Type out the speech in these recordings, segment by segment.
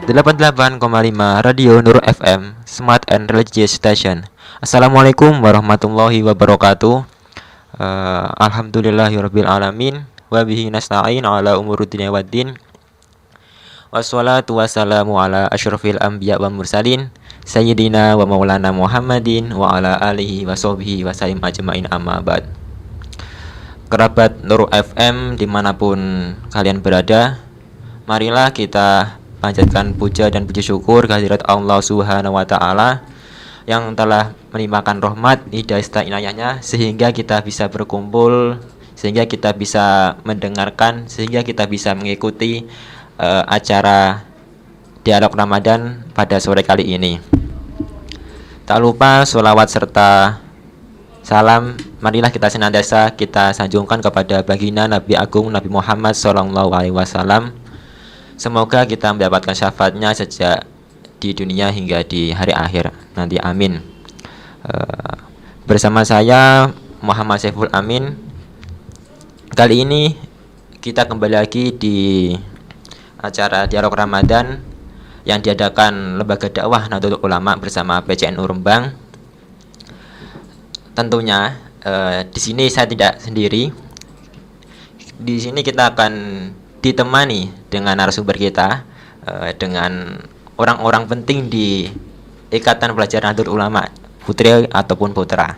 88,5 Radio Nur FM Smart and Religious Station. Assalamualaikum warahmatullahi wabarakatuh. Alhamdulillahirabbil alamin wa bihi nasta'in ala umuri dunya waddin. Wassalatu wassalamu ala asyrafil anbiya wa mursalin sayyidina wa maulana Muhammadin wa ala alihi wa sahbihi wa sallim ajmain, amma ba'd. Kerabat Nur FM dimanapun kalian berada, marilah kita panjatkan puja dan puji syukur kehadirat Allah Subhanahu wa taala yang telah melimpahkan rahmat, hidayah, inayahnya sehingga kita bisa berkumpul, sehingga kita bisa mendengarkan, sehingga kita bisa mengikuti acara dialog Ramadan pada sore kali ini. Tak lupa sholawat serta salam marilah kita senantiasa kita sanjungkan kepada baginda Nabi Agung Nabi Muhammad SAW. Semoga kita mendapatkan syafaatnya sejak di dunia hingga di hari akhir nanti, amin. Bersama saya Muhammad Saiful Amin. Kali ini kita kembali lagi di acara dialog Ramadan yang diadakan Lembaga Dakwah Nahdlatul Ulama bersama PCNU Rembang. Tentunya di sini saya tidak sendiri. Di sini kita akan ditemani dengan narasumber kita, dengan orang-orang penting di Ikatan Pelajar Nahdlatul Ulama, putri ataupun putra.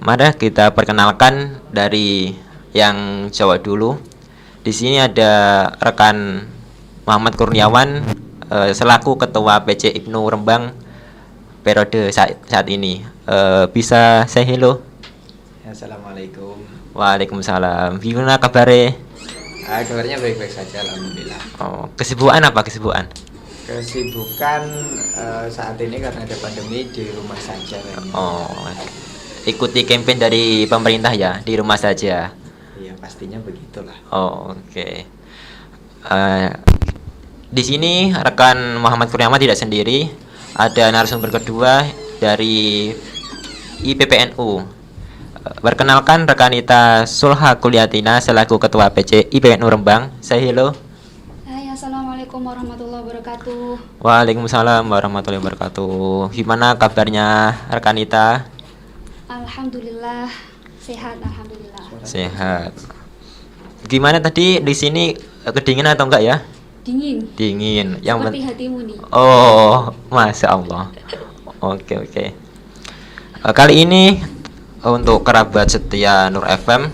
Mari kita perkenalkan dari yang Jawa dulu. Di sini ada rekan Muhammad Kurniawan selaku Ketua PC IPNU Rembang periode saat ini. Bisa say hello? Assalamualaikum. Waalaikumsalam. Gimana kabarnya? Kabarnya baik-baik saja, alhamdulillah. Oh, kesibukan apa kesibukan? Kesibukan saat ini karena ada pandemi di rumah saja. Oh, ikuti campaign dari pemerintah ya, di rumah saja. Iya, pastinya begitulah. Oh, oke. Di sini rekan Muhammad Kurniawan tidak sendiri. Ada narasumber kedua dari IPPNU. Perkenalkan rekan Ita Sulha Kuliatina selaku Ketua PC IPPNU Rembang. Say hello. Hai, assalamualaikum warahmatullahi wabarakatuh. Waalaikumsalam warahmatullahi wabarakatuh. Gimana kabarnya rekan Ita? Alhamdulillah sehat, alhamdulillah. Sehat. Gimana tadi di sini kedinginan atau enggak ya? Dingin. Dingin. Seperti hatimu nih. Oh, masya Allah. Oke. Kali ini untuk kerabat setia Nur FM,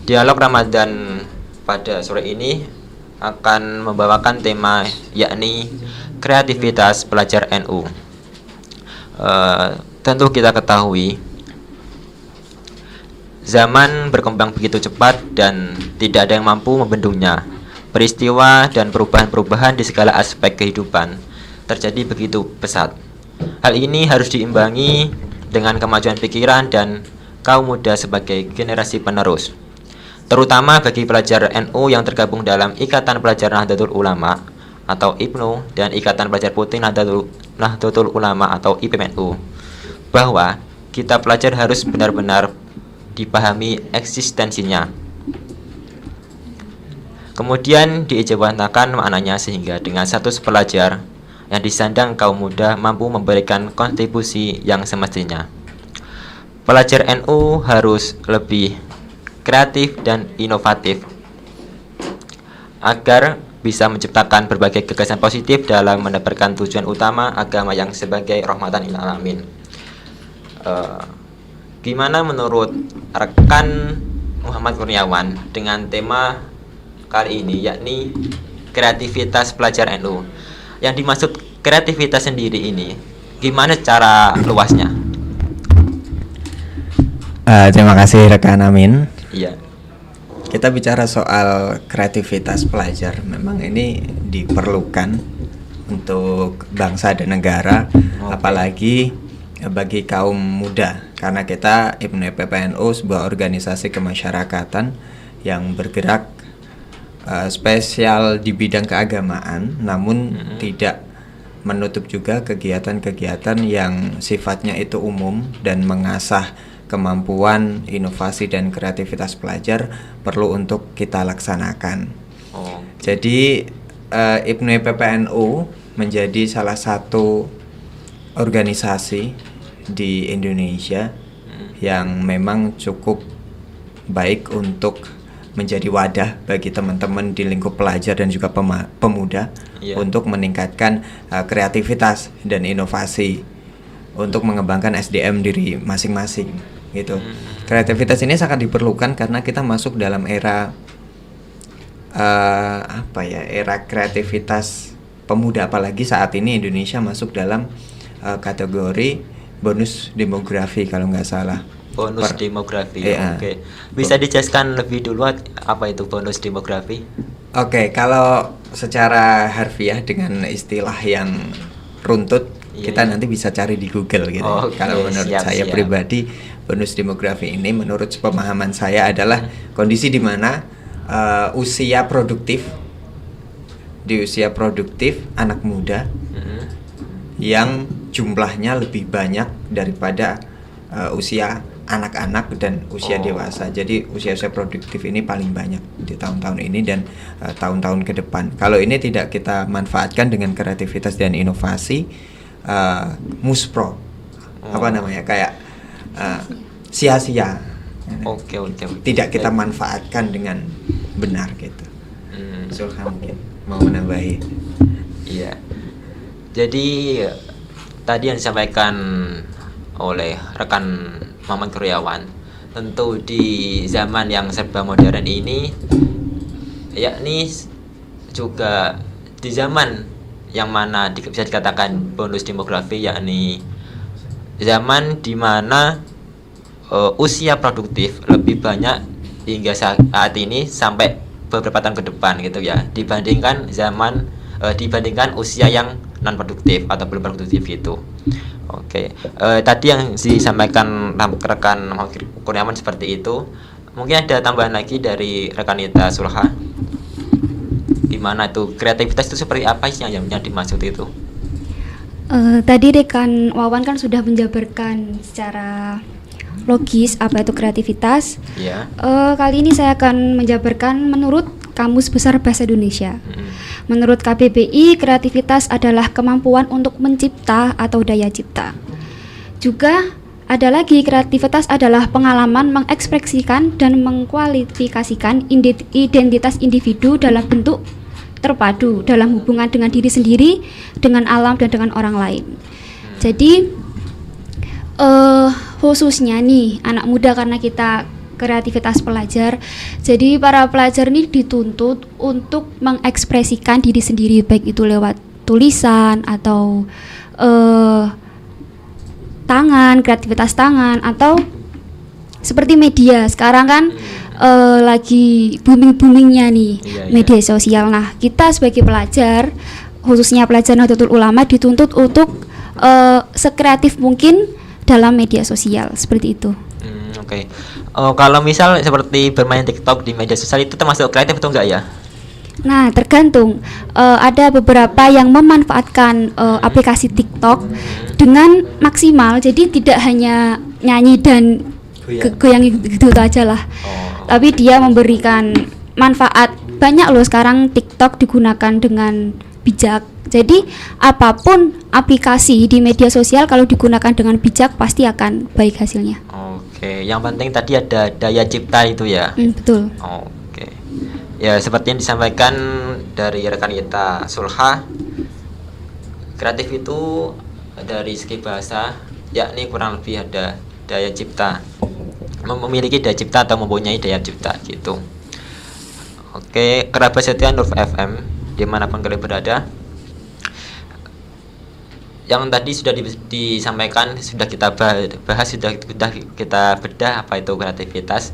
dialog Ramadan pada sore ini akan membawakan tema yakni kreativitas pelajar NU. Tentu kita ketahui zaman berkembang begitu cepat dan tidak ada yang mampu membendungnya. Peristiwa dan perubahan-perubahan di segala aspek kehidupan terjadi begitu pesat. Hal ini harus diimbangi dengan kemajuan pikiran dan kaum muda sebagai generasi penerus, terutama bagi pelajar NU yang tergabung dalam Ikatan Pelajar Nahdlatul Ulama atau IPNU dan Ikatan Pelajar Putri Nahdlatul Ulama atau IPPNU, bahwa kita pelajar harus benar-benar dipahami eksistensinya, kemudian diijawantahkan maknanya sehingga dengan status pelajar yang disandang kaum muda mampu memberikan kontribusi yang semestinya. Pelajar NU harus lebih kreatif dan inovatif agar bisa menciptakan berbagai gagasan positif dalam menebarkan tujuan utama agama yang sebagai rahmatan lil alamin. Gimana menurut rekan Muhammad Kurniawan dengan tema kali ini yakni kreativitas pelajar NU? Yang dimaksud kreativitas sendiri ini gimana cara luasnya? Terima kasih rekan Amin. Iya. Kita bicara soal kreativitas pelajar. Memang ini diperlukan untuk bangsa dan negara, apalagi bagi kaum muda. Karena kita IPPNU sebuah organisasi kemasyarakatan yang bergerak spesial di bidang keagamaan, namun tidak menutup juga kegiatan-kegiatan yang sifatnya itu umum dan mengasah kemampuan, inovasi dan kreativitas pelajar perlu untuk kita laksanakan. Jadi IPNU PPNU menjadi salah satu organisasi di Indonesia yang memang cukup baik untuk menjadi wadah bagi teman-teman di lingkup pelajar dan juga pemuda untuk meningkatkan kreativitas dan inovasi untuk mengembangkan SDM diri masing-masing gitu. Kreativitas ini sangat diperlukan karena kita masuk dalam era era kreativitas pemuda, apalagi saat ini Indonesia masuk dalam kategori bonus demografi kalau nggak salah. Bonus demografi. Oke. Bisa dijelaskan lebih dulu apa itu bonus demografi? Oke, kalau secara harfiah dengan istilah yang runtut kita nanti bisa cari di Google gitu. Kalau menurut saya pribadi, bonus demografi ini menurut pemahaman saya adalah kondisi di mana usia produktif anak muda yang jumlahnya lebih banyak daripada usia anak-anak dan usia dewasa. Jadi usia-usia produktif ini paling banyak di tahun-tahun ini dan tahun-tahun ke depan. Kalau ini tidak kita manfaatkan dengan kreativitas dan inovasi, muspro, kayak sia-sia. Oke. Tidak kita manfaatkan dengan benar gitu. Zulha mungkin mau menambahi. Iya. Jadi tadi yang disampaikan oleh rekan Maman Kuryawan, tentu di zaman yang serba modern ini, yakni juga di zaman yang mana bisa dikatakan bonus demografi, yakni zaman di mana usia produktif lebih banyak hingga saat ini sampai beberapa tahun ke depan gitu ya, dibandingkan usia yang non produktif atau belum produktif gitu. Oke, tadi yang disampaikan rekan Kurniawan seperti itu. Mungkin ada tambahan lagi dari rekan Ita Sulha. Gimana itu kreativitas itu seperti apa sih yang dimaksud itu? Tadi rekan Wawan kan sudah menjabarkan secara logis apa itu kreativitas. Iya. Kali ini saya akan menjabarkan menurut Kamus Besar Bahasa Indonesia. Menurut KBBI, kreativitas adalah kemampuan untuk mencipta atau daya cipta. Juga ada lagi, kreativitas adalah pengalaman mengekspresikan dan mengkualifikasikan identitas individu dalam bentuk terpadu dalam hubungan dengan diri sendiri, dengan alam dan dengan orang lain. Jadi khususnya nih anak muda, karena kita kreativitas pelajar, jadi para pelajar ini dituntut untuk mengekspresikan diri sendiri, baik itu lewat tulisan atau tangan, kreativitas tangan, atau seperti media sekarang kan lagi booming-boomingnya nih media sosial. Nah, kita sebagai pelajar, khususnya pelajar Nahdlatul Ulama, dituntut untuk sekreatif mungkin dalam media sosial, seperti itu. Oke. Kalau misal seperti bermain TikTok di media sosial itu termasuk kreatif atau enggak ya? Nah, tergantung. Ada beberapa yang memanfaatkan aplikasi TikTok dengan maksimal, jadi tidak hanya nyanyi dan goyang gitu aja lah. Tapi dia memberikan manfaat banyak loh. Sekarang TikTok digunakan dengan bijak. Jadi apapun aplikasi di media sosial kalau digunakan dengan bijak pasti akan baik hasilnya. Oke, yang penting tadi ada daya cipta itu ya. Betul. Oke. Ya, seperti yang disampaikan dari rekan kita Sulha, kreatif itu dari segi bahasa yakni kurang lebih ada daya cipta, memiliki daya cipta atau mempunyai daya cipta gitu. Oke, kerabat setia Nur FM dimanapun kalian berada, yang tadi sudah disampaikan, sudah kita bahas, sudah kita bedah apa itu kreativitas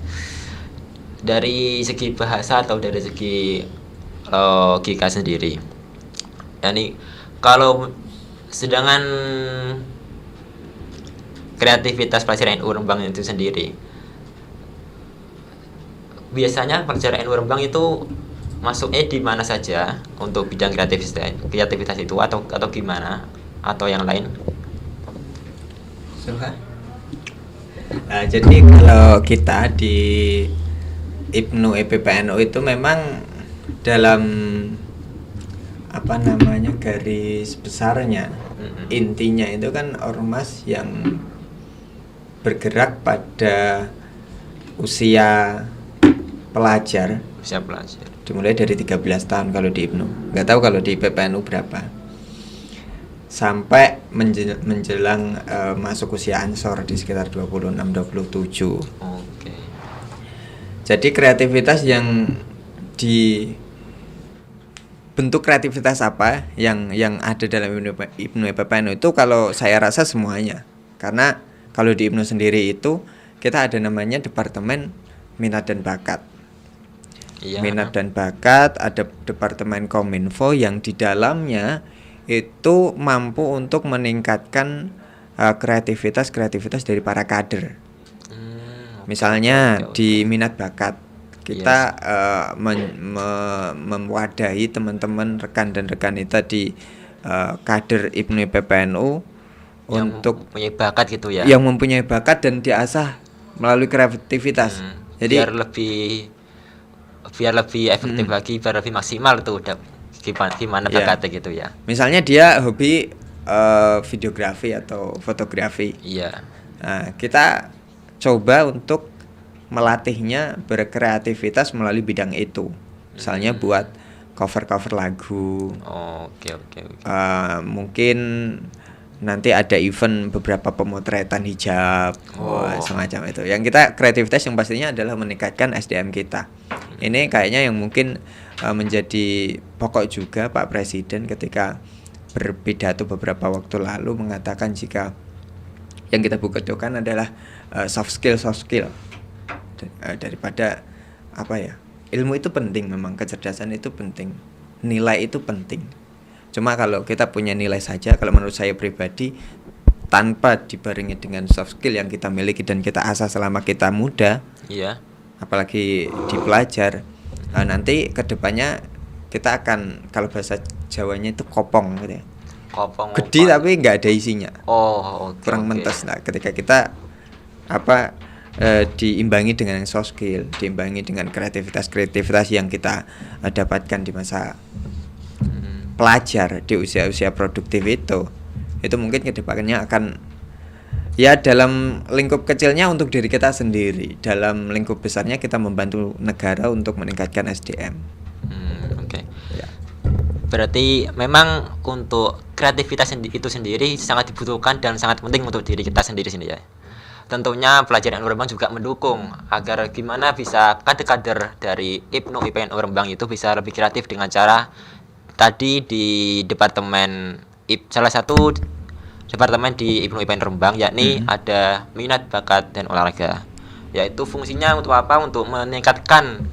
dari segi bahasa atau dari segi logika sendiri. Yani kalau sedangkan kreativitas pelajar NU Rembang itu sendiri, biasanya pelajar NU Rembang itu masuknya di mana saja untuk bidang kreativitas itu atau gimana? Atau yang lain? Jadi kalau kita di IPNU PPNU itu memang dalam apa namanya, garis besarnya, intinya itu kan ormas yang bergerak pada usia pelajar, Usia pelajar. dimulai dari 13 tahun kalau di IPNU. Nggak tahu kalau di PPNU berapa. Sampai menjelang masuk usia Ansor di sekitar 26-27. Oke. Jadi kreativitas yang bentuk kreativitas apa yang ada dalam IPNU PPNU itu, kalau saya rasa semuanya. Karena kalau di IPNU sendiri itu kita ada namanya Departemen Minat dan Bakat. Iya. Minat dan Bakat, ada Departemen Kominfo yang di dalamnya itu mampu untuk meningkatkan kreativitas dari para kader. Misalnya oke. di minat bakat kita mewadahi teman-teman rekan dan rekan kita di kader IPNU PPNU Yang untuk mempunyai bakat gitu ya. yang mempunyai bakat dan diasah melalui kreativitas. Jadi biar lebih efektif lagi, biar lebih maksimal tuh gimana Ya. bakatnya gitu ya. misalnya dia hobi videografi atau fotografi. Iya. Nah, kita coba untuk melatihnya berkreativitas melalui bidang itu. Misalnya buat cover-cover lagu. Oke. Mungkin nanti ada event beberapa pemotretan hijab, semacam itu. Yang kita kreativitas yang pastinya adalah meningkatkan SDM kita. Ini kayaknya yang mungkin menjadi pokok juga Pak Presiden ketika berpidato beberapa waktu lalu mengatakan jika yang kita butuhkan adalah soft skill daripada apa ya, ilmu itu penting, memang kecerdasan itu penting, nilai itu penting. Cuma kalau kita punya nilai saja, kalau menurut saya pribadi, tanpa dibarengi dengan soft skill yang kita miliki dan kita asah selama kita muda, Iya. apalagi di pelajar, nanti kedepannya kita akan, kalau bahasa Jawanya itu kopong gitu ya, Kopong. gede tapi nggak ada isinya, oke. kurang mentes. Nah, ketika kita diimbangi dengan soft skill, diimbangi dengan kreativitas yang kita dapatkan di masa pelajar, di usia-usia produktif itu mungkin kedepannya akan, ya dalam lingkup kecilnya untuk diri kita sendiri, dalam lingkup besarnya kita membantu negara untuk meningkatkan SDM. Oke. Ya. Berarti memang untuk kreativitas itu sendiri sangat dibutuhkan dan sangat penting untuk diri kita sendiri ya. Tentunya pelajaran Rembang juga mendukung agar gimana bisa kader-kader dari IPNU IPNU Rembang itu bisa lebih kreatif dengan cara tadi di salah satu departemen di IPNU IPN Rembang, yakni ada minat bakat dan olahraga, yaitu fungsinya untuk apa? Untuk meningkatkan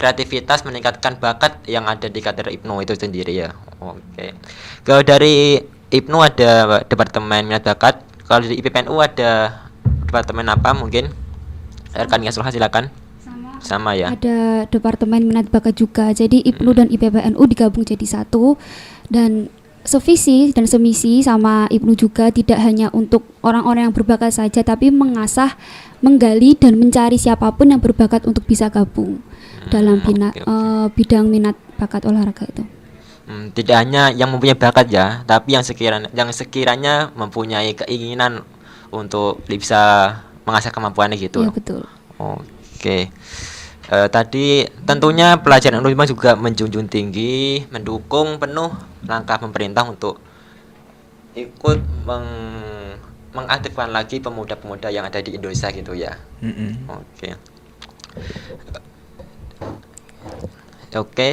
kreativitas, meningkatkan bakat yang ada di kader IPNU itu sendiri ya. Oke. Kalau dari IPNU ada departemen minat bakat, kalau di IPPNU ada departemen apa mungkin? Rekan Yasluha silakan. Sama ya. Ada Departemen Minat Bakat juga. Jadi IPNU dan IPPNU digabung jadi satu, dan sevisi dan semisi sama IPNU juga, tidak hanya untuk orang-orang yang berbakat saja, tapi mengasah, menggali dan mencari siapapun yang berbakat untuk bisa gabung dalam bidang minat bakat olahraga itu. Tidak hanya yang mempunyai bakat ya, tapi yang sekiranya mempunyai keinginan untuk bisa mengasah kemampuannya gitu. Iya, betul. Oke. Tadi tentunya pelajaran Rembang juga menjunjung tinggi, mendukung penuh langkah pemerintah untuk ikut mengaktifkan lagi pemuda-pemuda yang ada di Indonesia gitu ya. Oke.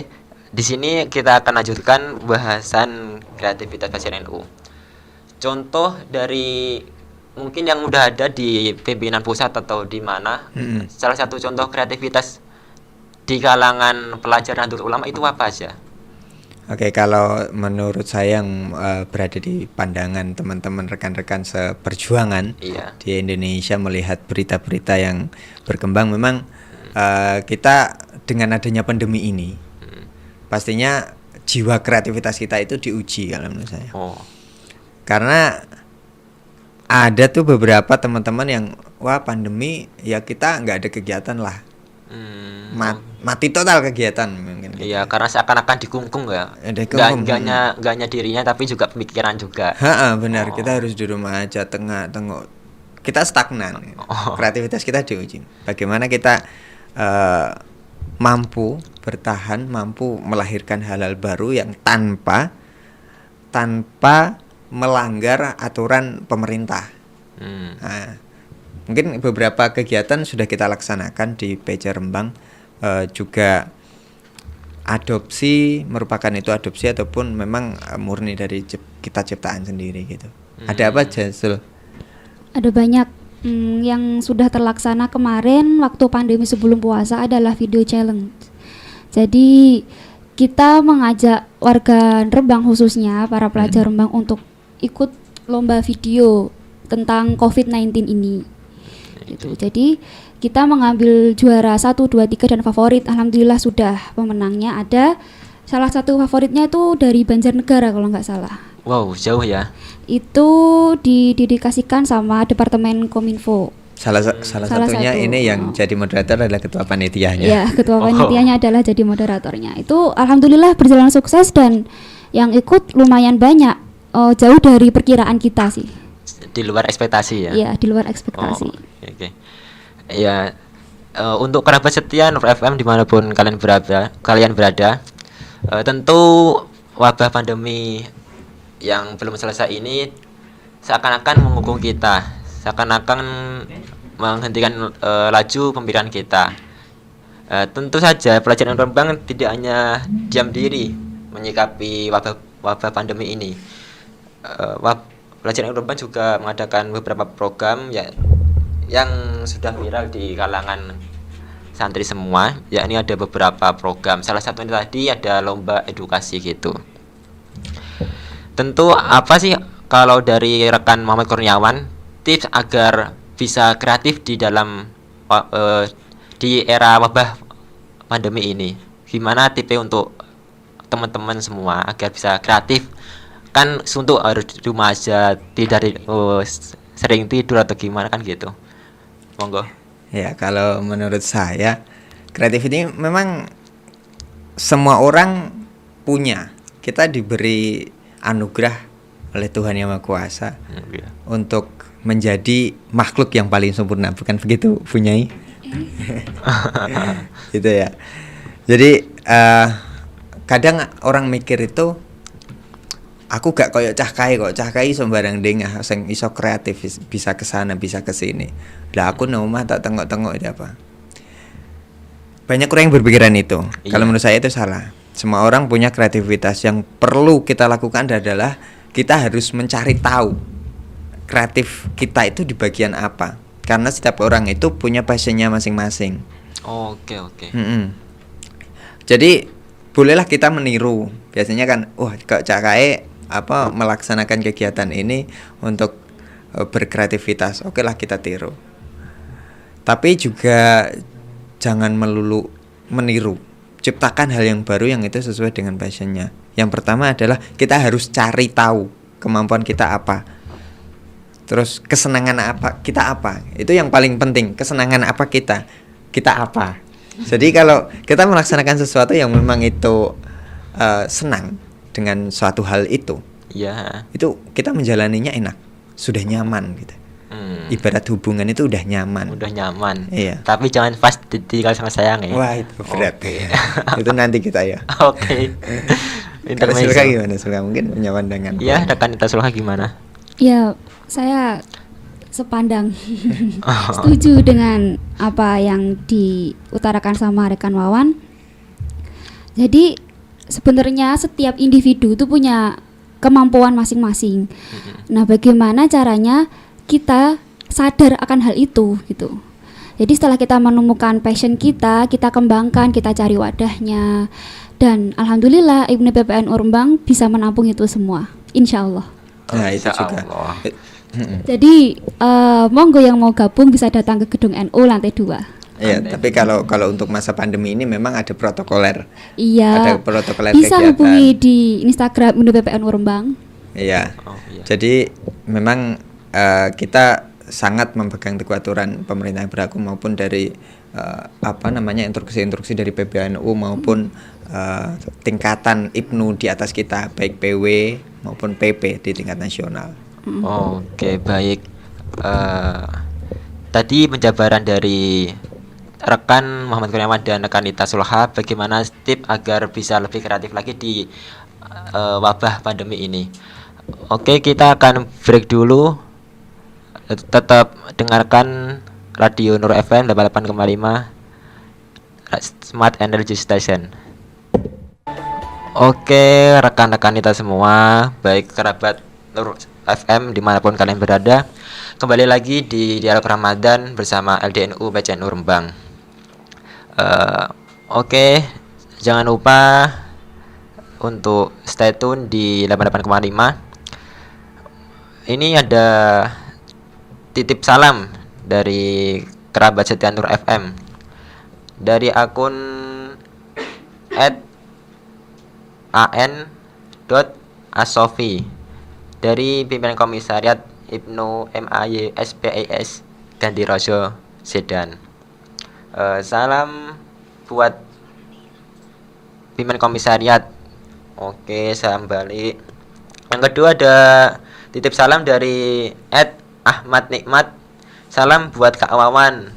Di sini kita akan lanjutkan bahasan kreativitas pelajar NU. Contoh dari mungkin yang udah ada di pimpinan pusat atau di mana, salah satu contoh kreativitas di kalangan pelajar Nahdlatul Ulama itu apa aja? Oke, kalau menurut saya yang berada di pandangan teman-teman rekan-rekan seperjuangan di Indonesia melihat berita-berita yang berkembang, memang kita dengan adanya pandemi ini pastinya jiwa kreativitas kita itu diuji kalau menurut saya. Karena ada tuh beberapa teman-teman yang pandemi ya kita nggak ada kegiatan lah, mati total kegiatan mungkin. Iya, karena seakan-akan dikungkung ya. Dikungkung. Nggak hanya dirinya tapi juga pemikiran juga. Benar, kita harus di rumah aja tengok. Kita stagnan. Kreativitas kita diuji. Bagaimana kita mampu bertahan, mampu melahirkan hal-hal baru yang tanpa melanggar aturan pemerintah. Nah, mungkin beberapa kegiatan sudah kita laksanakan di PJ Rembang, juga adopsi, merupakan itu adopsi ataupun memang murni dari kita ciptaan sendiri gitu. Ada apa aja, Sul? Ada banyak. Yang sudah terlaksana kemarin waktu pandemi sebelum puasa adalah video challenge. Jadi kita mengajak warga Rembang, khususnya para pelajar Rembang, untuk ikut lomba video tentang COVID-19 ini. Gitu. Jadi kita mengambil juara 1, 2, 3 dan favorit. Alhamdulillah sudah pemenangnya ada. Salah satu favoritnya itu dari Banjarnegara kalau nggak salah. Wow, jauh ya. Itu didedikasikan sama Departemen Kominfo. Salah satunya satu. ini yang jadi moderator adalah ketua panitianya. Ya, ketua panitianya adalah jadi moderatornya. Itu alhamdulillah berjalan sukses dan yang ikut lumayan banyak. Jauh dari perkiraan kita sih. Di luar ekspektasi ya. Iya, di luar ekspektasi. Oke. Ya, untuk kerabat setia Nur FM dimanapun kalian berada, tentu wabah pandemi yang belum selesai ini seakan-akan menghukum kita, seakan-akan menghentikan laju pemikiran kita. Tentu saja pelajar Rembang tidak hanya diam diri menyikapi wabah pandemi ini. Pelajar Rembang juga mengadakan beberapa program yang sudah viral di kalangan santri semua, yakni ada beberapa program. Salah satunya tadi ada lomba edukasi gitu. Tentu apa sih kalau dari rekan Muhammad Kurniawan, tips agar bisa kreatif di dalam di era wabah pandemi ini? Gimana tipsnya untuk teman-teman semua agar bisa kreatif? Kan suntuk harus di rumah aja, tidak sering tidur atau gimana kan gitu. Monggo. Ya, kalau menurut saya kreatif ini memang semua orang punya. Kita diberi anugerah oleh Tuhan Yang Maha Kuasa untuk menjadi makhluk yang paling sempurna, bukan begitu, Bunyai? Gitu ya. Jadi kadang orang mikir itu, aku gak koyo cah kai sembarang dengah sing iso kreatif, bisa kesana bisa kesini. Lah aku nang omah tak tengok-tengok itu apa. Banyak orang yang berpikiran itu. Iya. Kalau menurut saya itu salah. Semua orang punya kreativitas. Yang perlu kita lakukan adalah kita harus mencari tahu kreatif kita itu di bagian apa. Karena setiap orang itu punya passionnya masing-masing. Oke. Jadi bolehlah kita meniru. Biasanya kan, kok cak kae melaksanakan kegiatan ini untuk berkreativitas. Oke lah kita tiru. Tapi juga jangan melulu meniru. Ciptakan hal yang baru yang itu sesuai dengan passionnya. Yang pertama adalah kita harus cari tahu kemampuan kita apa. Terus kesenangan kita apa. Itu yang paling penting. Kesenangan apa kita apa. Jadi kalau kita melaksanakan sesuatu yang memang itu senang dengan suatu hal itu, Iya. itu kita menjalaninya enak, sudah nyaman gitu. Ibarat hubungan itu udah nyaman. Iya. Tapi jangan pas ditinggal sama sayang ya. Wah, itu berat. Itu nanti kita ya. Oke. Kalau Sulka gimana? Sulka mungkin punya pandangan. Iya, rekan kita Sulka gimana? Ya, saya sepandang. Setuju dengan apa yang diutarakan sama rekan Wawan. Jadi sebenarnya setiap individu itu punya kemampuan masing-masing. Nah, bagaimana caranya kita sadar akan hal itu gitu. Jadi setelah kita menemukan passion kita kembangkan, kita cari wadahnya. Dan alhamdulillah Ibnu PPNU Rembang bisa menampung itu semua, insya Allah. Nah, itu juga. Jadi monggo yang mau gabung bisa datang ke gedung NU lantai 2. Iya, tapi kalau untuk masa pandemi ini memang ada protokoler. Iya. Ada protokoler bisa kegiatan. hubungi di Instagram Ibnu PPNU Rembang. Iya. Iya. Jadi memang kita sangat memegang teguh aturan pemerintah yang berlaku maupun dari instruksi-instruksi dari PBNU maupun tingkatan IPNU di atas kita, baik PW maupun PP di tingkat nasional. Oke, baik. Tadi penjabaran dari rekan Muhammad Kurniawan dan rekan Nita Sulha, bagaimana tips agar bisa lebih kreatif lagi di wabah pandemi ini. Oke, kita akan break dulu. Tetap dengarkan Radio Nur FM 88,5 Smart Energy Station. Oke, rekan-rekan kita semua, baik kerabat Nur FM dimanapun kalian berada, kembali lagi di Dialog Ramadan bersama LDNU BCNU Rembang. Oke, jangan lupa untuk stay tune di 88,5. Ini ada titip salam dari kerabat setia Nur FM dari akun @an.asofi dari pimpinan komisariat Ibnu MAY SPAS Ganti Rojo Sedan. Salam buat pimpinan komisariat. Oke, salam balik. Yang kedua ada titip salam dari Ahmad Nikmat. Salam buat Kak Wawan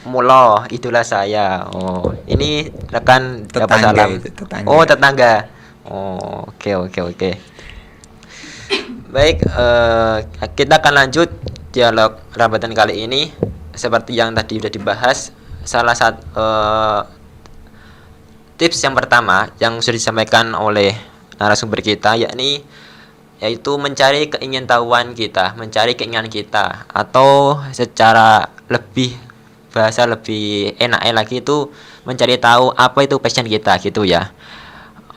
Mulo, idola saya. Oh, ini rekan dapat salam. Tetangga. Oh, tetangga. Oh, oke. Baik, kita akan lanjut dialog Ramadan kali ini. Seperti yang tadi sudah dibahas, salah satu tips yang pertama yang sudah disampaikan oleh narasumber kita yaitu mencari keingintahuan kita, mencari keinginan kita, atau secara lebih enak lagi itu mencari tahu apa itu passion kita gitu ya.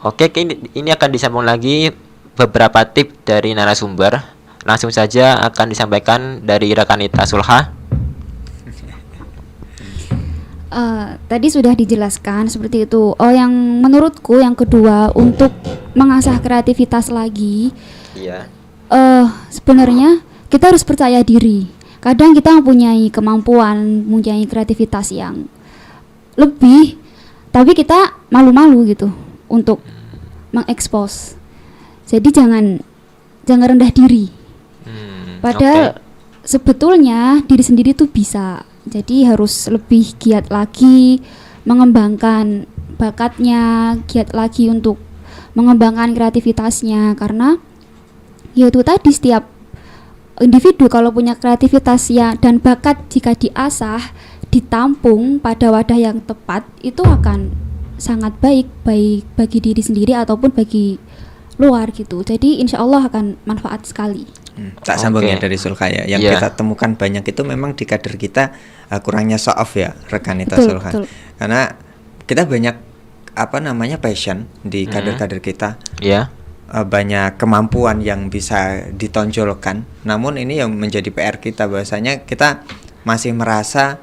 Oke, ini akan disambung lagi beberapa tips dari narasumber. Langsung saja akan disampaikan dari rekan Nita Sulha. Tadi sudah dijelaskan seperti itu. Yang menurutku yang kedua untuk mengasah kreativitas lagi. Iya. Sebenarnya kita harus percaya diri. Kadang kita mempunyai kemampuan, mempunyai kreativitas yang lebih, tapi kita malu-malu gitu untuk mengekspos. Jadi jangan rendah diri. Padahal sebetulnya diri sendiri tuh bisa. Jadi harus lebih giat lagi mengembangkan bakatnya, giat lagi untuk mengembangkan kreativitasnya, karena yaitu tadi setiap individu kalau punya kreativitas ya dan bakat, jika diasah, ditampung pada wadah yang tepat, itu akan sangat baik bagi diri sendiri ataupun bagi luar gitu. Jadi insya Allah akan manfaat sekali. Tak sambungnya dari Sulha ya. Yang kita temukan banyak itu memang di kader kita kurangnya show off ya, rekan Nita Sulha. Karena kita banyak passion di kader-kader kita. Iya. Banyak kemampuan yang bisa ditonjolkan. Namun ini yang menjadi PR kita, bahwasanya kita masih merasa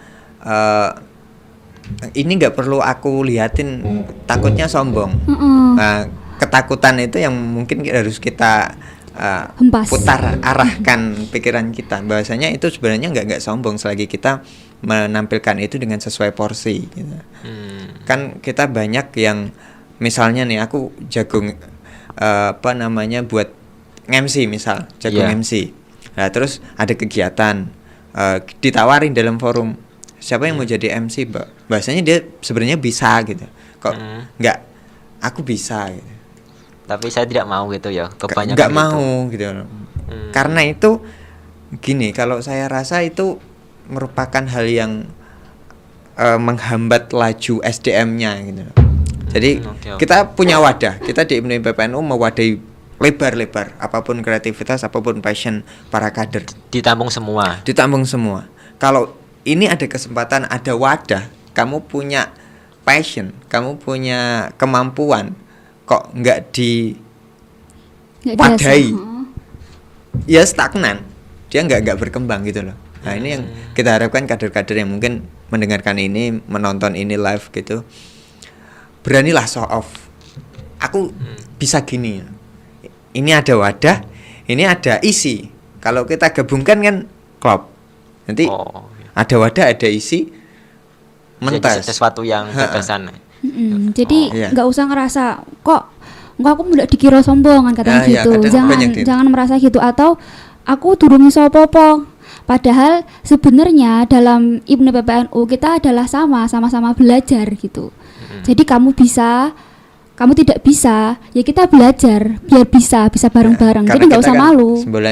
ini nggak perlu aku liatin, takutnya sombong. Ketakutan itu yang mungkin harus kita putar arahkan pikiran kita, bahwasanya itu sebenarnya nggak sombong selagi kita menampilkan itu dengan sesuai porsi gitu. Kan kita banyak yang misalnya nih aku jagung buat MC, misal jagung MC. Nah, terus ada kegiatan ditawarin dalam forum, siapa yang mau jadi MC, Mbak? Bahasanya dia sebenarnya bisa gitu. Kok nggak aku bisa gitu. Tapi saya tidak mau gitu ya. Kebanyakan nggak mau gitu. Karena itu gini, kalau saya rasa itu merupakan hal yang menghambat laju SDM-nya gitu. Jadi kita punya wadah, kita di PPNU mewadahi lebar-lebar apapun kreativitas, apapun passion para kader. Ditampung semua. Kalau ini ada kesempatan, ada wadah, kamu punya passion, kamu punya kemampuan, kok nggak wadahi, ya stagnan, dia nggak berkembang gitu loh. Nah ini yang kita harapkan kader-kader yang mungkin mendengarkan ini, menonton ini live gitu, beranilah show off. Aku bisa gini. Ini ada wadah, ini ada isi. Kalau kita gabungkan kan klop. Nanti ada wadah, ada isi, Mentes. sesuatu yang gagasan. Jadi iya. nggak usah ngerasa kok aku udah dikira sombong kan katanya Iya, gitu. kadang banyak gitu. Jangan merasa gitu, atau aku durung iso apa-apa. Padahal sebenarnya dalam IPNE PPNU kita adalah sama-sama belajar gitu. Jadi kamu bisa, kamu tidak bisa, ya kita belajar biar bisa bareng-bareng. Jadi Karena nggak kita usah kan malu.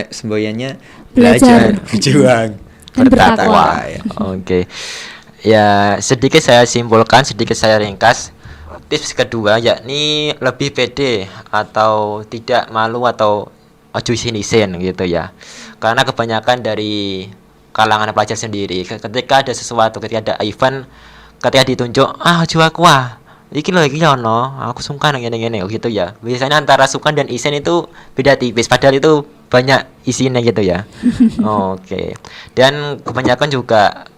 semboyannya Belajar. berjuang, Dan bertakwa. ya. Oke. Ya, sedikit saya simpulkan, sedikit saya ringkas. Tips kedua yakni lebih pede atau tidak malu atau ojo isin-isin gitu ya. Karena kebanyakan dari kalangan pelajar sendiri ketika ada sesuatu, ketika ada event, ketika ditunjuk, ojo aku iki lho iki ono, aku sungkan ngene-ngene gitu ya. Biasanya antara sungkan dan isin itu beda tipis, padahal itu banyak isinya gitu ya. Oke. Dan kebanyakan juga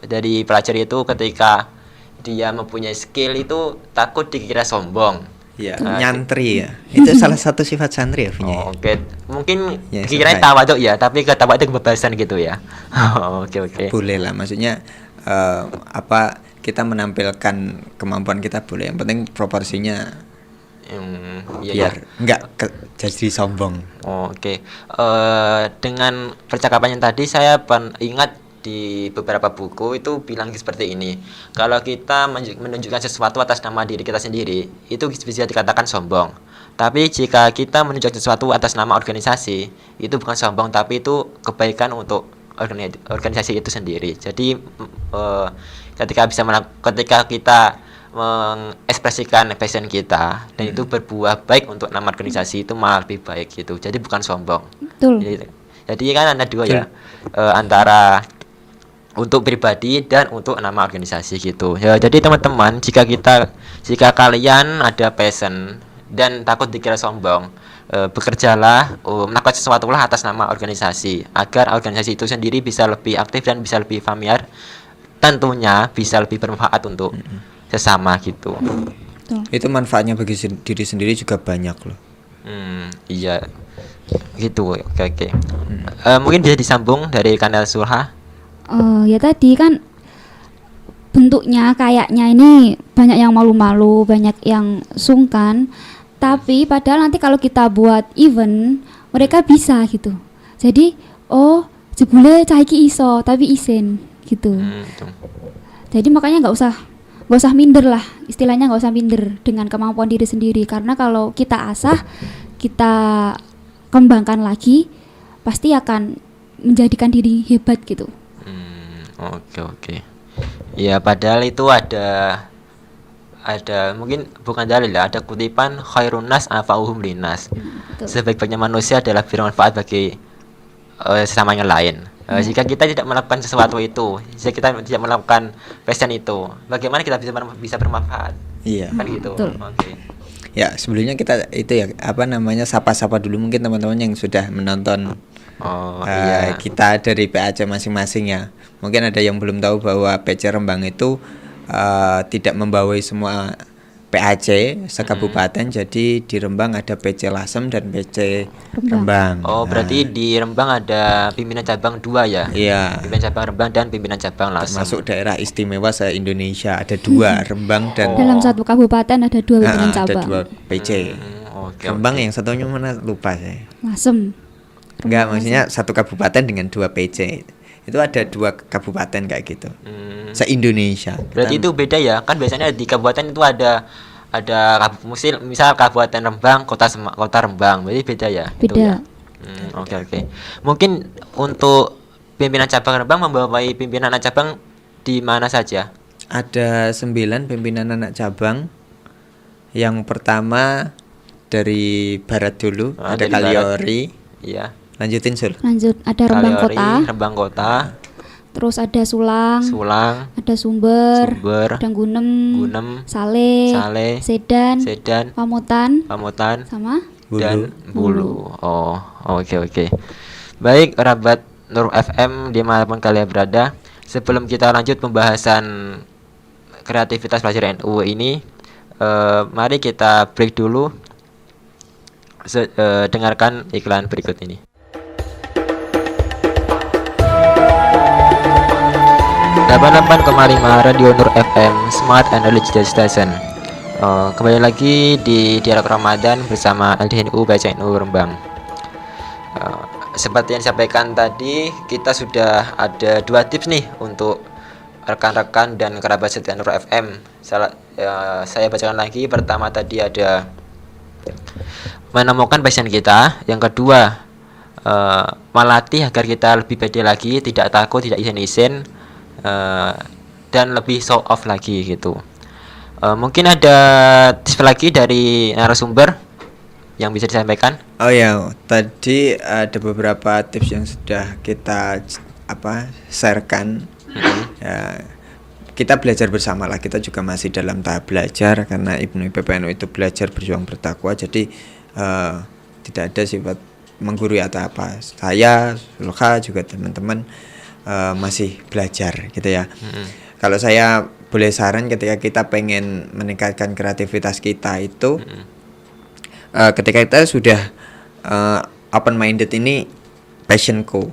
dari pelajar itu ketika dia mempunyai skill itu takut dikira sombong. Ya, nyantri ya. Itu salah satu sifat santri ya, Vinya. Oke, mungkin Ya, dikirain selesai. tawaduk ya, tapi ke tawaduk kebebasan gitu ya. Oke. Boleh lah, maksudnya kita menampilkan kemampuan kita boleh. Yang penting proporsinya Iya, biar nggak jadi sombong. Oke. Dengan percakapan yang tadi saya ingat di beberapa buku itu bilang seperti ini. Kalau kita menunjukkan sesuatu atas nama diri kita sendiri, itu bisa dikatakan sombong. Tapi jika kita menunjukkan sesuatu atas nama organisasi, itu bukan sombong, tapi itu kebaikan untuk organisasi itu sendiri. Jadi ketika kita mengekspresikan passion kita dan itu berbuah baik untuk nama organisasi, itu malah lebih baik gitu. Jadi bukan sombong. Betul. Jadi kan ada dua ya, antara untuk pribadi dan untuk nama organisasi gitu. Ya, jadi teman-teman, jika kalian ada passion dan takut dikira sombong, bekerjalah, melakukan sesuatu lah atas nama organisasi agar organisasi itu sendiri bisa lebih aktif dan bisa lebih familiar, tentunya bisa lebih bermanfaat untuk sesama gitu. Betul. Itu manfaatnya bagi diri sendiri juga banyak loh. Iya gitu. Oke. Mungkin bisa disambung dari kanal Surha. Ya tadi kan bentuknya kayaknya ini banyak yang malu-malu, banyak yang sungkan, tapi padahal nanti kalau kita buat event mereka bisa gitu. Jadi jebule cah iki iso tapi isin gitu. Jadi makanya nggak usah minder lah, istilahnya nggak usah minder dengan kemampuan diri sendiri, karena kalau kita asah, kita kembangkan lagi, pasti akan menjadikan diri hebat gitu. Oke. Ya, padahal itu ada mungkin bukan dalil ya, ada kutipan khairun nas anfa'uhum linnas. Sebaik-baiknya manusia adalah bermanfaat bagi sesamanya lain. Jika kita tidak melakukan sesuatu itu, jika kita tidak melakukan passion itu, bagaimana kita bisa bermanfaat? Iya. Kan gitu. Oke. Ya, sebelumnya kita itu ya sapa-sapa dulu mungkin teman-teman yang sudah menonton Iya. kita dari PAC masing-masing ya. Mungkin ada yang belum tahu bahwa PC Rembang itu tidak membawai semua PAC sekabupaten. Jadi di Rembang ada PC Lasem dan PC Rembang. Berarti di Rembang ada pimpinan cabang 2 ya? Iya. Pimpinan cabang Rembang dan pimpinan cabang Lasem. Termasuk daerah istimewa se-Indonesia ada 2 Rembang dan Dalam satu kabupaten ada 2 pimpinan cabang. ada 2 PC. Rembang yang satunya mana lupa saya. Lasem. Enggak, maksudnya satu kabupaten dengan 2 PC. Itu ada 2 kabupaten kayak gitu. Se-Indonesia. Berarti itu beda ya? Kan biasanya di kabupaten itu ada misal Kabupaten Rembang, kota Rembang. Berarti beda ya? Beda. Itu ya? Oke. Mungkin untuk pimpinan cabang Rembang membawai pimpinan anak cabang di mana saja? Ada 9 pimpinan anak cabang. Yang pertama dari barat dulu, ada dari Kaliori. Iya. Lanjutin Sul. Lanjut, ada Rembang Kaliori, Kota, Rembang Kota, terus ada Sulang, ada Sumber, Sumber, ada Gunem, Sale, Sale, Sedan, Pamutan, sama dan Bulu. Oke. Baik, Rabat Nur FM dimanapun kalian berada. Sebelum kita lanjut pembahasan kreativitas pelajar NU ini, mari kita break dulu. Dengarkan iklan berikut ini. 88,5 Radio Nur FM Smart and Digital Station. Kembali lagi di Dialog Ramadan bersama LDNU BCNU Rembang. Seperti yang disampaikan tadi, kita sudah ada 2 tips nih untuk rekan-rekan dan kerabat setia Nur FM. Saya bacakan lagi. Pertama tadi ada menemukan passion kita. Yang kedua, melatih agar kita lebih pede lagi, tidak takut, tidak isin-isin, dan lebih show off lagi gitu. Mungkin ada tips lagi dari narasumber yang bisa disampaikan? Oh ya, tadi ada beberapa tips yang sudah kita sharekan. Ya, kita belajar bersama lah. Kita juga masih dalam tahap belajar karena Ibnu PPNU itu belajar berjuang bertakwa. Jadi tidak ada sifat menggurui atau apa. Saya, Sulha juga teman-teman masih belajar gitu ya. Kalau saya boleh saran, ketika kita pengen meningkatkan kreativitas kita itu, ketika kita sudah open minded, ini passionku,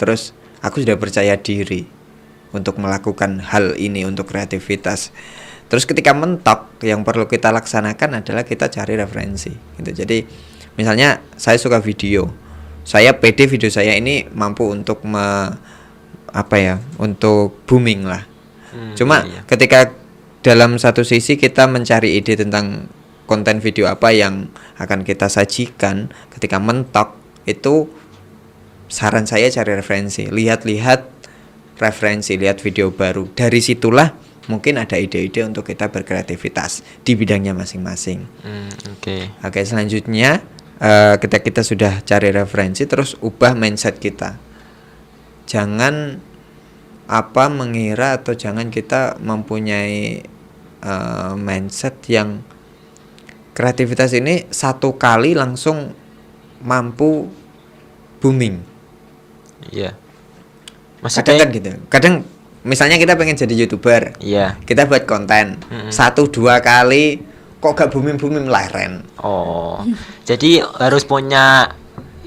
terus aku sudah percaya diri untuk melakukan hal ini untuk kreativitas. Terus ketika mentok, yang perlu kita laksanakan adalah kita cari referensi gitu. Jadi misalnya saya suka video, saya pede video saya ini mampu untuk untuk booming lah. Cuma ketika dalam satu sisi kita mencari ide tentang konten video apa yang akan kita sajikan, ketika mentok itu saran saya cari referensi, lihat referensi, lihat video baru. Dari situlah mungkin ada ide-ide untuk kita berkreativitas di bidangnya masing-masing. Oke, selanjutnya ketika kita sudah cari referensi, terus ubah mindset kita. Jangan mengira atau jangan kita mempunyai mindset yang kreativitas ini satu kali langsung mampu booming. Iya. Kadang kan gitu. Kadang misalnya kita pengen jadi YouTuber. Iya. Kita buat konten 1-2 kali kok gak booming leren. Oh. Jadi harus punya,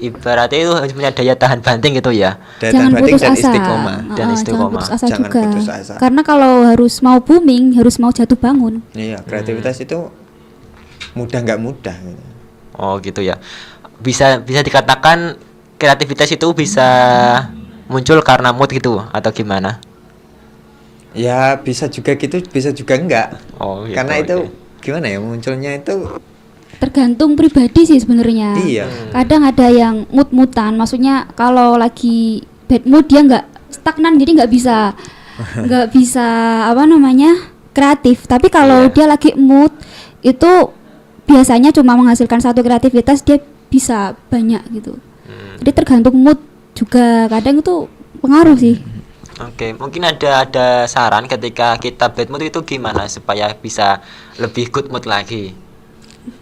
ibaratnya itu harus punya daya tahan banting gitu ya. Jangan putus asa. Istiqomah. Jangan putus asa Jangan juga. putus asa. Karena kalau harus mau booming, harus mau jatuh bangun. Iya, kreativitas itu mudah nggak mudah gitu. Oh gitu ya. Bisa dikatakan kreativitas itu bisa muncul karena mood gitu atau gimana? Ya bisa juga gitu, bisa juga enggak. Oh gitu. Karena itu gimana ya, munculnya itu Tergantung pribadi sih sebenarnya. Iya. Kadang ada yang mood-moodan, maksudnya kalau lagi bad mood dia nggak stagnan, jadi nggak bisa kreatif. Tapi kalau dia lagi mood itu biasanya cuma menghasilkan satu kreativitas, dia bisa banyak gitu. Jadi tergantung mood juga, kadang itu pengaruh sih. Oke, mungkin ada saran ketika kita bad mood itu gimana supaya bisa lebih good mood lagi?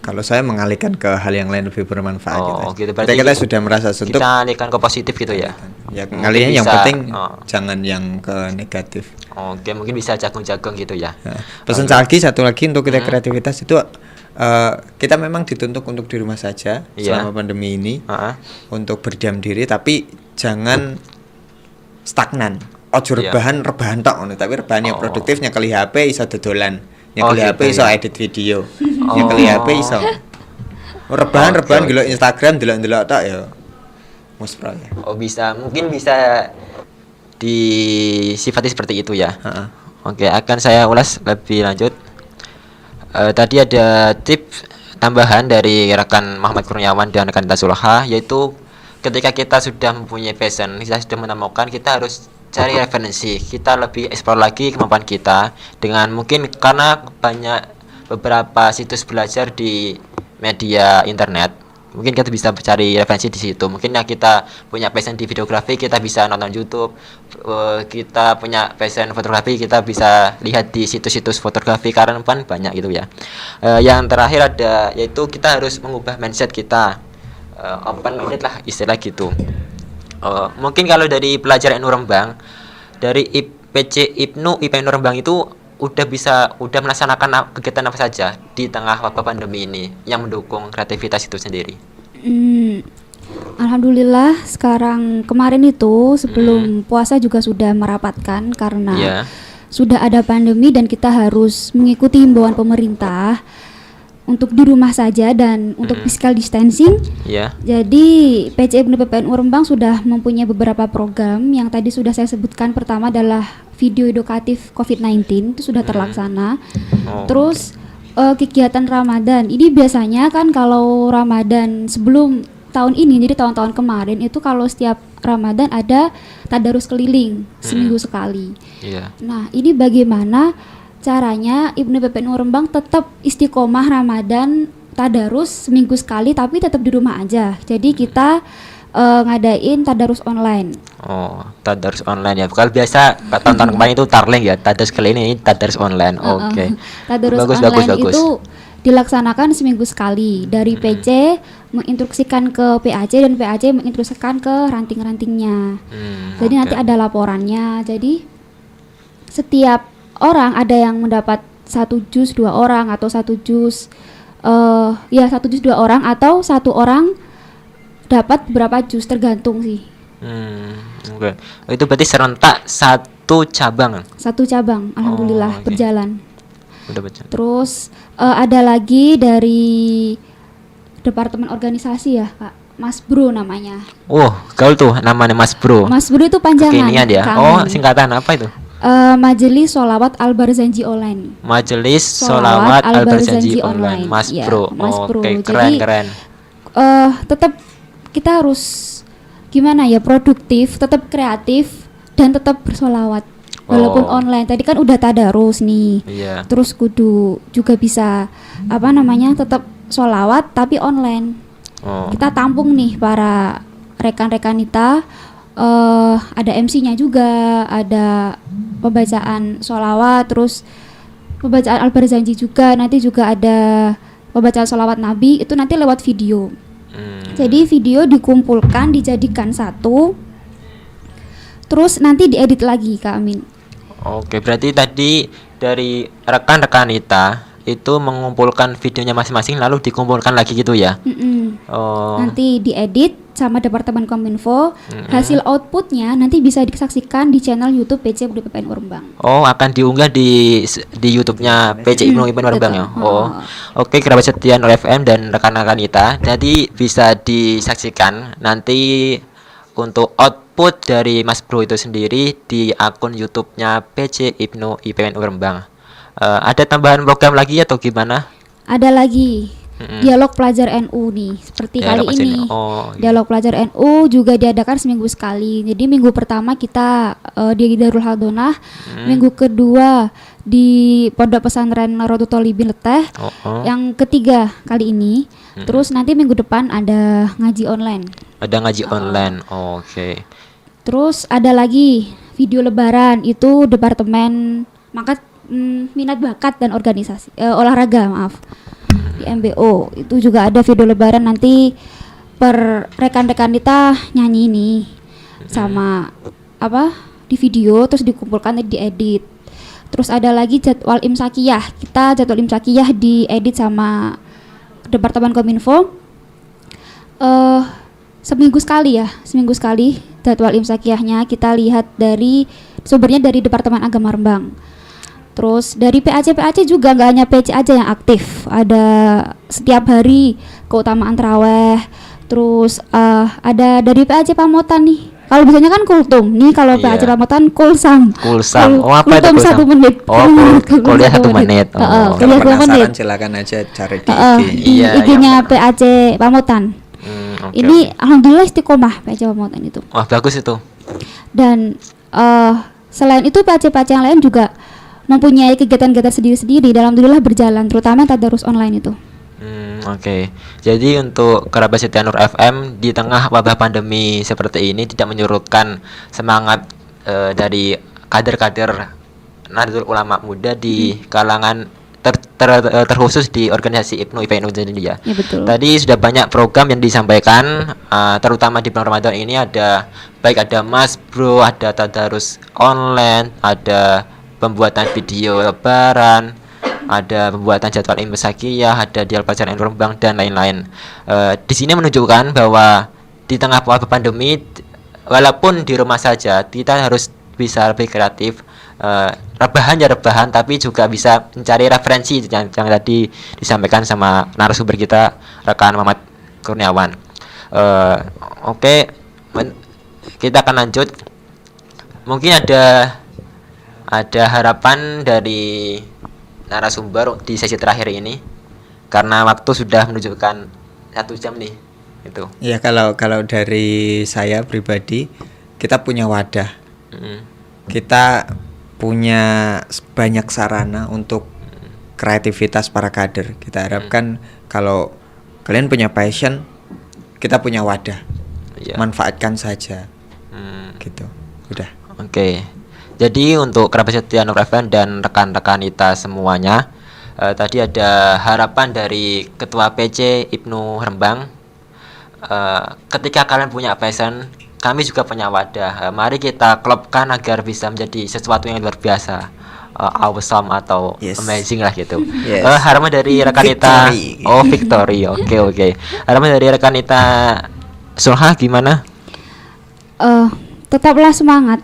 Kalau saya mengalihkan ke hal yang lain lebih bermanfaat gitu. Berarti kita sudah merasa suntuk, kita alihkan ke positif gitu ya. Ya ngalihin yang penting jangan yang ke negatif. Oke, mungkin bisa jagung-jagung gitu ya. Pesan satu lagi untuk kita kreativitas itu, kita memang dituntut untuk di rumah saja selama pandemi ini, untuk berdiam diri, tapi jangan stagnan. Ojo rebahan tok, tapi rebahan yang produktif, nyekeli HP iso dodolan, nyekeli HP iso edit video, nyekeli HP iso rebahan delok Instagram, delok tok ya muspro ya. Mungkin bisa disifati seperti itu ya. Oke, akan saya ulas lebih lanjut. Tadi ada tips tambahan dari rekan Muhammad Kurniawan dan rekan Sulha, yaitu ketika kita sudah mempunyai passion, kita sudah menemukan, kita harus cari referensi, kita lebih explore lagi kemampuan kita dengan mungkin karena banyak beberapa situs belajar di media internet. Mungkin kita bisa cari referensi di situ. Mungkin yang kita punya passion di videografi, kita bisa nonton YouTube. Kita punya passion fotografi, kita bisa lihat di situs-situs fotografi karena banyak gitu ya. Yang terakhir ada, yaitu kita harus mengubah mindset kita. Open minded lah istilah gitu. Mungkin kalau dari pelajar NU Rembang, dari IPC Ibnu Rembang itu udah melaksanakan kegiatan apa saja di tengah wabah pandemi ini yang mendukung kreativitas itu sendiri? Alhamdulillah sekarang kemarin itu sebelum puasa juga sudah merapatkan karena Iya. sudah ada pandemi dan kita harus mengikuti himbauan pemerintah untuk di rumah saja dan untuk physical distancing. Iya. Jadi PC Ibnu PPNU Rembang sudah mempunyai beberapa program yang tadi sudah saya sebutkan. Pertama adalah video edukatif COVID-19 itu sudah terlaksana. Oh. Terus kegiatan Ramadan ini biasanya kan kalau Ramadan sebelum tahun ini, jadi tahun-tahun kemarin itu kalau setiap Ramadan ada tadarus keliling seminggu sekali. Iya. Nah, ini bagaimana caranya Ibnu PPNU Rembang tetap istiqomah Ramadan tadarus seminggu sekali tapi tetap di rumah aja. Jadi kita ngadain tadarus online. Oh, tadarus online ya. Kalau biasa tahun-tahun kemarin itu tarling ya, tadarus kali ini tadarus online. Oke. Tadarus Bagus, online bagus. itu dilaksanakan seminggu sekali. Dari PC menginstruksikan ke PAC dan PAC menginstruksikan ke ranting-rantingnya. Jadi nanti ada laporannya. Jadi setiap orang ada yang mendapat 1 juz 2 orang atau 1 juz 1 juz 2 orang atau 1 orang dapat berapa juz tergantung sih. Oke. Itu berarti serentak 1 cabang. 1 cabang alhamdulillah oke. berjalan. Udah baca. Terus ada lagi dari Departemen Organisasi ya Kak, Mas Bro namanya. Oh, gaul tuh namanya Mas Bro. Mas Bro itu panjangan. Kekinian ya. Kak Oh, Amin. singkatan apa itu? Majelis Sholawat Al-Barzanji Online. Majelis Sholawat Sholawat Al-Barzanji Online. Mas Iya, Bro. Mas Bro. Oke, Jadi, keren. tetap kita harus gimana ya, produktif, tetap kreatif dan tetap bersolawat walaupun Oh. online. Tadi kan udah tadarus nih. Iya. Terus kudu juga bisa tetap sholawat tapi online. Oh. Kita tampung nih para rekan-rekan kita, ada MC-nya juga, ada pembacaan sholawat, terus pembacaan Al-Barzanji juga, nanti juga ada pembacaan sholawat Nabi, itu nanti lewat video. Jadi video dikumpulkan, dijadikan satu, terus nanti diedit lagi Kak Amin. Oke, berarti tadi dari rekan-rekan kita itu mengumpulkan videonya masing-masing lalu dikumpulkan lagi gitu ya. Oh. Nanti diedit sama Departemen Kominfo, hasil outputnya nanti bisa disaksikan di channel YouTube PC Ibnu PPNU Rembang. Oh, akan diunggah di YouTube-nya PC Ibnu PPNU Rembang ya. betul. Oh. Oke, kerabat setia Nur FM dan rekan-rekan kita. Jadi bisa disaksikan nanti untuk output dari Mas Bro itu sendiri di akun YouTube-nya PC Ibnu PPNU Rembang. Ada tambahan program lagi atau gimana? Ada lagi dialog pelajar NU nih, seperti Dialog kali pelajar ini. NU. Oh, iya. Dialog pelajar NU juga diadakan seminggu sekali. Jadi minggu pertama kita di Darul Hadonah, minggu kedua di Pondok Pesantren Rodotul Thalibin Leteh, yang ketiga kali ini. Terus nanti minggu depan ada ngaji online. Ada ngaji online. Oke. Terus ada lagi video lebaran, itu Departemen Minat Bakat dan Organisasi Olahraga, maaf, di MBO. Itu juga ada video lebaran, nanti per rekan-rekan kita nyanyi nih sama di video, terus dikumpulkan dan diedit. Terus ada lagi jadwal imsakiyah, kita jadwal imsakiyah diedit sama Departemen Kominfo. Seminggu sekali jadwal imsakiyahnya kita lihat dari sumbernya dari Departemen Agama Rembang. Terus dari PAC juga, nggak hanya PC aja yang aktif, ada setiap hari keutamaan taraweh. Terus ada dari PAC Pamotan nih. Kalau biasanya kan kultum, nih kalau PAC Iya. Pamotan kulsam. Kulsam. Oh, apa itu Kultum kulsam? 1 menit. Oh, kuliah 1 menit. Oh. Kuliah Kalau 2 menit. penasaran silakan aja cari di IG. Di Iya, IG-nya PAC Pamotan. Oke, Ini alhamdulillah istiqomah PAC Pamotan itu. wah, bagus itu. Dan selain itu PAC-PAC yang lain juga mempunyai kegiatan-kegiatan sendiri-sendiri dan alhamdulillah berjalan, terutama tadarus online itu. Oke. Jadi untuk kerabat setia Nur FM di tengah wabah pandemi seperti ini tidak menyurutkan semangat dari kader-kader Nahdlatul Ulama Muda di kalangan terkhusus di organisasi Ibnu PPNU sendiri ya. Ya betul. Tadi sudah banyak program yang disampaikan, terutama di bulan Ramadan ini ada Mas Bro, ada tadarus online, ada pembuatan video lebaran, ada pembuatan jadwal imsakiyah, ada dialog pelajaran Rembang dan lain-lain. Di sini menunjukkan bahwa di tengah wabah pandemi, walaupun di rumah saja, kita harus bisa lebih kreatif. Rebahan ya rebahan, tapi juga bisa mencari referensi yang tadi disampaikan sama narasumber kita, rekan Muhammad Kurniawan. Oke, kita akan lanjut. Mungkin ada harapan dari narasumber di sesi terakhir ini, karena waktu sudah menunjukkan 1 jam nih. Itu. Ya, kalau dari saya pribadi, kita punya wadah. Kita punya banyak sarana untuk kreativitas para kader. Kita harapkan kalau kalian punya passion, kita punya wadah. Manfaatkan saja. Gitu. Udah. Oke. Jadi untuk kerabat setia Nur FM dan rekan-rekan kita semuanya, tadi ada harapan dari Ketua PC Ibnu Rembang. Ketika kalian punya passion, kami juga punya wadah. Mari kita klopkan agar bisa menjadi sesuatu yang luar biasa, awesome atau amazing lah gitu. Harapan dari rekan kita, victory. Oke. Harapan dari rekan kita Sulha gimana? Tetaplah semangat,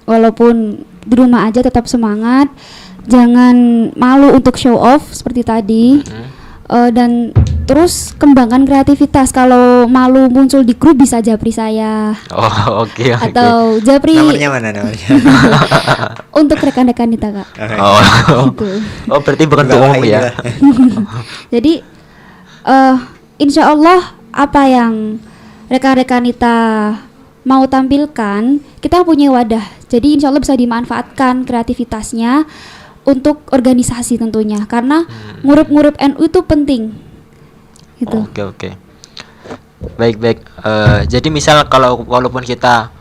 walaupun di rumah aja tetap semangat. Jangan malu untuk show off seperti tadi. Dan terus kembangkan kreativitas. Kalau malu muncul di grup, bisa japri saya. Oke. Atau japri Nomornya mana nomornya? untuk rekan-rekan kita, Kak. Gitu. Berarti bukan untuk umum ya. Jadi insya Allah apa yang rekan-rekan kita mau tampilkan, kita punya wadah. Jadi insya Allah bisa dimanfaatkan kreativitasnya untuk organisasi tentunya, karena ngurup-ngurup NU itu penting gitu. Oke. Baik. Jadi misal kalau walaupun kita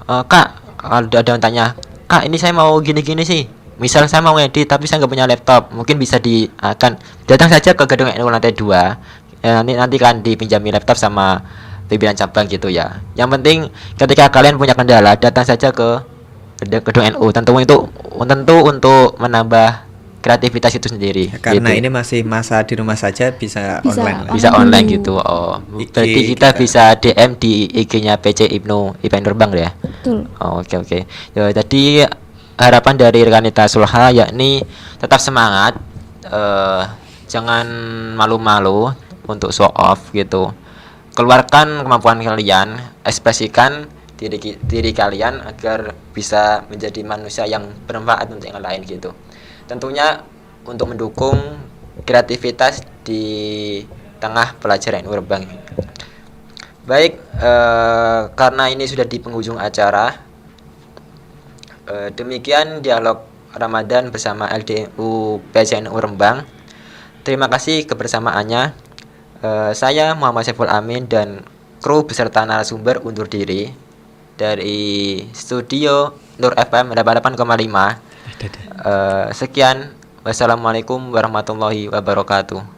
Kak, kalau ada yang tanya, Kak ini saya mau gini-gini sih, misal saya mau ngedit tapi saya nggak punya laptop, mungkin bisa datang saja ke gedung NU lantai 2. Nanti kan dipinjami laptop sama pimpinan cabang gitu ya. Yang penting ketika kalian punya kendala, datang saja ke gedung NU. Tentu untuk menambah kreativitas itu sendiri. Karena gitu. ini masih masa di rumah saja, bisa online. Bisa online gitu. Berarti kita bisa DM di IG-nya PC Ibnu Rembang ya. Betul. Oke. Ya, tadi harapan dari rekan kita Sulha yakni tetap semangat, jangan malu-malu untuk show off gitu. Keluarkan kemampuan kalian, ekspresikan diri kalian agar bisa menjadi manusia yang bermanfaat untuk yang lain gitu. Tentunya untuk mendukung kreativitas di tengah pelajaran NU Rembang. Baik, karena ini sudah di penghujung acara, demikian dialog Ramadan bersama LDNU PCNU Rembang. Terima kasih kebersamaannya. Saya Muhammad Saiful Amin dan kru beserta narasumber undur diri dari studio Nur FM 88,5. Sekian, wassalamualaikum warahmatullahi wabarakatuh.